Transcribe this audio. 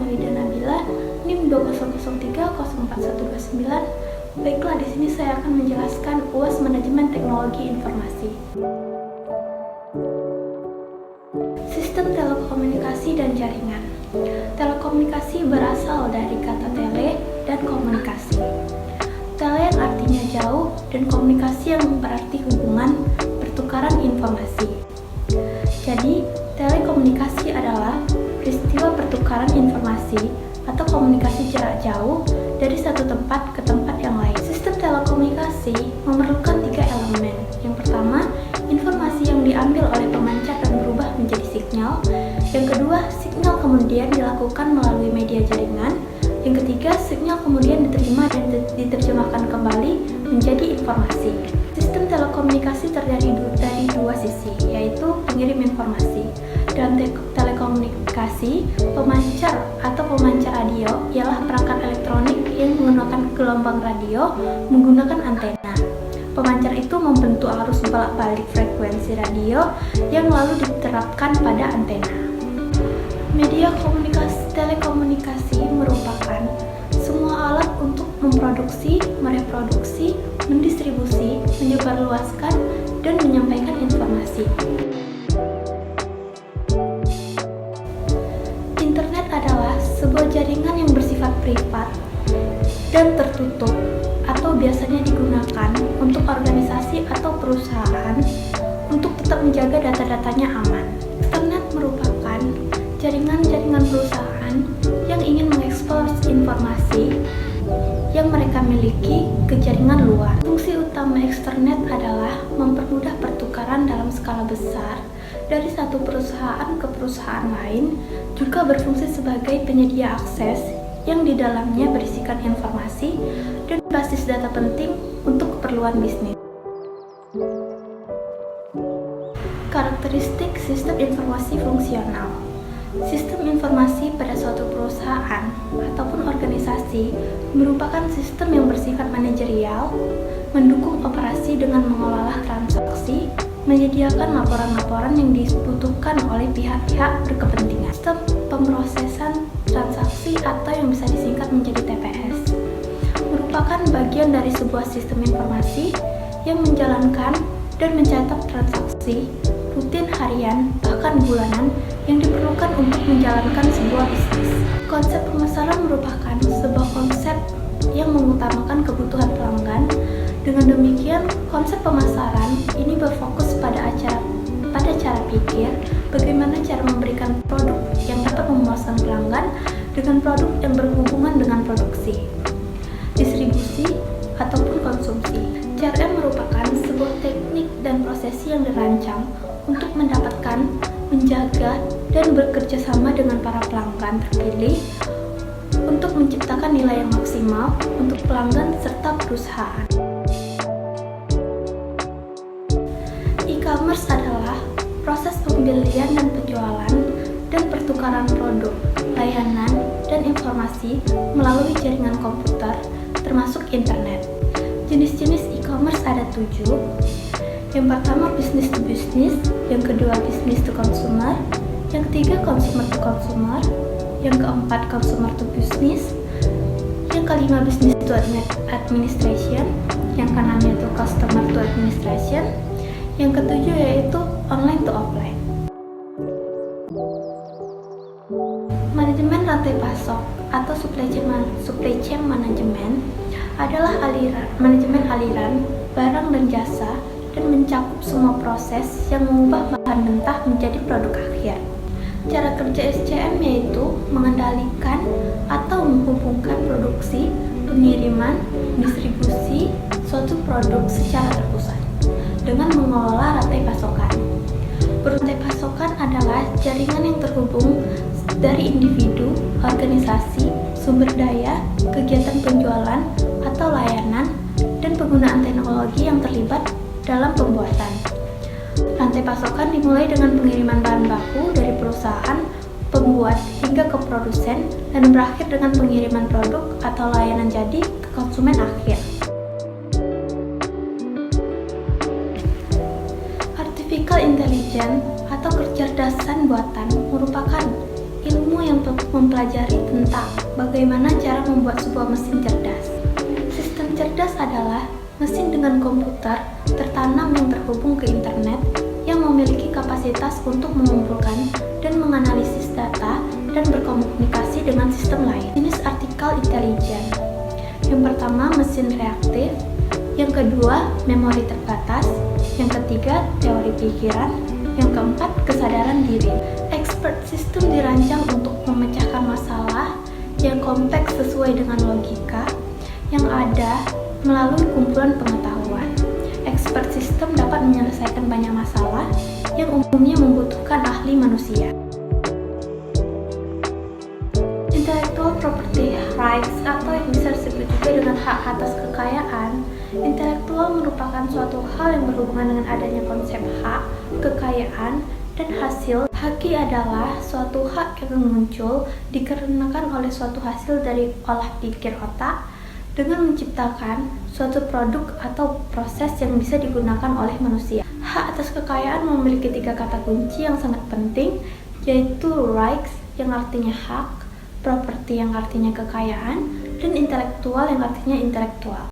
Wida Nabila, NIM 200304129. Baiklah, di sini saya akan menjelaskan UAS Manajemen Teknologi Informasi. Sistem telekomunikasi dan jaringan. Telekomunikasi berasal dari kata tele dan komunikasi. Tele yang artinya jauh dan komunikasi yang berarti hubungan, pertukaran informasi. Jadi, telekomunikasi adalah peristiwa pertukaran informasi atau komunikasi jarak jauh dari satu tempat ke tempat yang lain. Sistem telekomunikasi memerlukan 3 elemen. Yang pertama, informasi yang diambil oleh pemancar dan berubah menjadi signal. Yang kedua, signal kemudian dilakukan melalui media jaringan. Yang ketiga, signal kemudian diterima dan diterjemahkan kembali menjadi informasi. Sistem telekomunikasi terdiri dari 2 sisi, yaitu pengirim informasi. Dalam telekomunikasi, pemancar atau pemancar radio ialah perangkat elektronik yang menggunakan gelombang radio menggunakan antena. Pemancar itu membentuk arus bolak-balik frekuensi radio yang lalu diterapkan pada antena. Media telekomunikasi merupakan semua alat untuk memproduksi, mereproduksi, mendistribusi, menyebarluaskan, dan menyampaikan informasi. Internet adalah sebuah jaringan yang bersifat privat dan tertutup atau biasanya digunakan untuk organisasi atau perusahaan untuk tetap menjaga data-datanya aman. Internet merupakan jaringan-jaringan perusahaan yang ingin mengekspos informasi yang mereka miliki ke jaringan luar. Fungsi utama Internet adalah mempermudah pertukaran dalam skala besar dari satu perusahaan ke perusahaan lain, juga berfungsi sebagai penyedia akses yang di dalamnya berisikan informasi dan basis data penting untuk keperluan bisnis. Karakteristik sistem informasi fungsional. Sistem informasi pada suatu perusahaan ataupun organisasi merupakan sistem yang bersifat manajerial, mendukung operasi dengan mengelola transaksi, menyediakan laporan-laporan yang dibutuhkan oleh pihak-pihak berkepentingan. Sistem pemrosesan transaksi atau yang bisa disingkat menjadi TPS merupakan bagian dari sebuah sistem informasi yang menjalankan dan mencatat transaksi rutin harian bahkan bulanan yang diperlukan untuk menjalankan sebuah bisnis. Konsep pemasaran merupakan sebuah konsep yang mengutamakan kebutuhan pelanggan. Dengan demikian, konsep pemasaran ini berfokus pada cara pikir bagaimana cara memberikan produk yang dapat memuaskan pelanggan dengan produk yang berhubungan dengan produksi, distribusi, ataupun konsumsi. CRM merupakan sebuah teknik dan prosesi yang dirancang untuk mendapatkan, menjaga, dan bekerja sama dengan para pelanggan terpilih untuk menciptakan nilai yang maksimal untuk pelanggan serta perusahaan. E-commerce adalah proses pembelian dan penjualan dan pertukaran produk, layanan, dan informasi melalui jaringan komputer termasuk internet. Jenis-jenis e-commerce ada 7. Yang pertama business to business, yang kedua business to consumer, yang ketiga consumer to consumer, yang keempat consumer to business, yang kelima business to administration, yang keenamnya itu customer to administration, yang ketujuh yaitu online to offline. Manajemen rantai pasok atau supply chain management adalah manajemen aliran barang dan jasa dan mencakup semua proses yang mengubah bahan mentah menjadi produk akhir. Cara kerja SCM yaitu mengendalikan atau menghubungkan produksi, pengiriman, distribusi suatu produk secara terpusat dengan mengelola rantai pasokan. Rantai pasokan adalah jaringan yang terhubung dari individu, organisasi, sumber daya, kegiatan penjualan atau layanan, dan penggunaan teknologi yang terlibat dalam pembuatan. Rantai pasokan dimulai dengan pengiriman bahan baku dari perusahaan pembuat hingga ke produsen dan berakhir dengan pengiriman produk atau layanan jadi ke konsumen akhir. Artificial intelligence atau kecerdasan buatan merupakan ilmu yang mempelajari tentang bagaimana cara membuat sebuah mesin cerdas. Sistem cerdas adalah mesin dengan komputer tertanam yang terhubung ke internet yang memiliki kapasitas untuk mengumpulkan dan menganalisis data dan berkomunikasi dengan sistem lain. Jenis artikel intelijen. Yang pertama, mesin reaktif. Yang kedua, memori terbatas. Yang ketiga, teori pikiran. Yang keempat, kesadaran diri. Expert system dirancang untuk memecahkan masalah yang kompleks sesuai dengan logika yang ada melalui kumpulan pengetahuan. Expert system dapat menyelesaikan banyak masalah yang umumnya membutuhkan ahli manusia. Intellectual property rights atau yang bisa disebut juga dengan hak atas kekayaan. Intelektual merupakan suatu hal yang berhubungan dengan adanya konsep hak, kekayaan, dan hasil. Haki adalah suatu hak yang muncul dikarenakan oleh suatu hasil dari olah pikir otak dengan menciptakan suatu produk atau proses yang bisa digunakan oleh manusia. Hak atas kekayaan memiliki 3 kata kunci yang sangat penting, yaitu rights yang artinya hak, property yang artinya kekayaan, dan intelektual yang artinya intelektual.